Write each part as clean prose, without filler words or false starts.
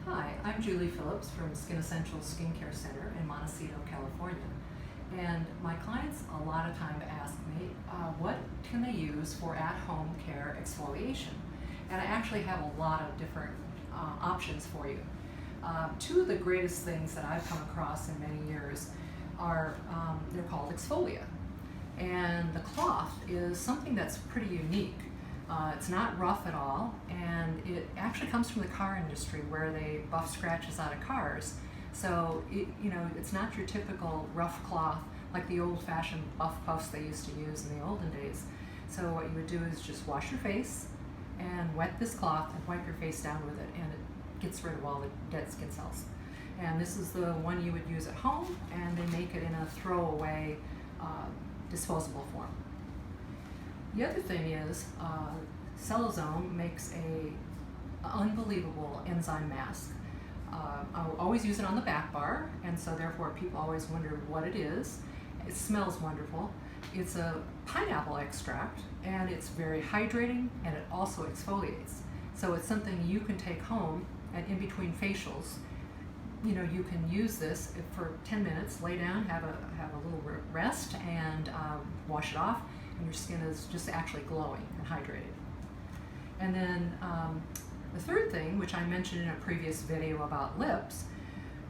Hi, I'm Julie Phillips from Skin Essentials Skincare Center in Montecito, California. And my clients a lot of time ask me, what can they use for at-home care exfoliation? And I actually have a lot of different options for you. Two of the greatest things that I've come across in many years are, they're called exfolia. And the cloth is something that's pretty unique. It's not rough at all, and it actually comes from the car industry where they buff scratches out of cars. So it's not your typical rough cloth like the old-fashioned buff puffs they used to use in the olden days. So what you would do is just wash your face and wet this cloth and wipe your face down with it, and it gets rid of all the dead skin cells. And this is the one you would use at home, and they make it in a throwaway disposable form. The other thing is, Cellozone makes a unbelievable enzyme mask. I always use it on the back bar, and so therefore people always wonder what it is. It smells wonderful. It's a pineapple extract, and it's very hydrating, and it also exfoliates. So it's something you can take home, and in between facials, you can use this for 10 minutes, lay down, have a little rest, and wash it off, and your skin is just actually glowing and hydrated. And then the third thing, which I mentioned in a previous video about lips,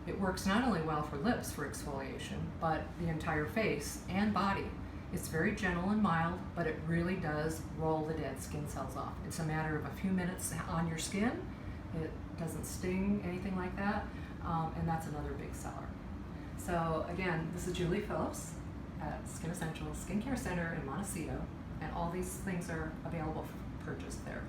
it works not only well for lips for exfoliation, but the entire face and body. It's very gentle and mild, but it really does roll the dead skin cells off. It's a matter of a few minutes on your skin. It doesn't sting, anything like that, and that's another big seller. So again, this is Julie Phillips at Skin Essentials Skincare Center in Montecito, and all these things are available for purchase there.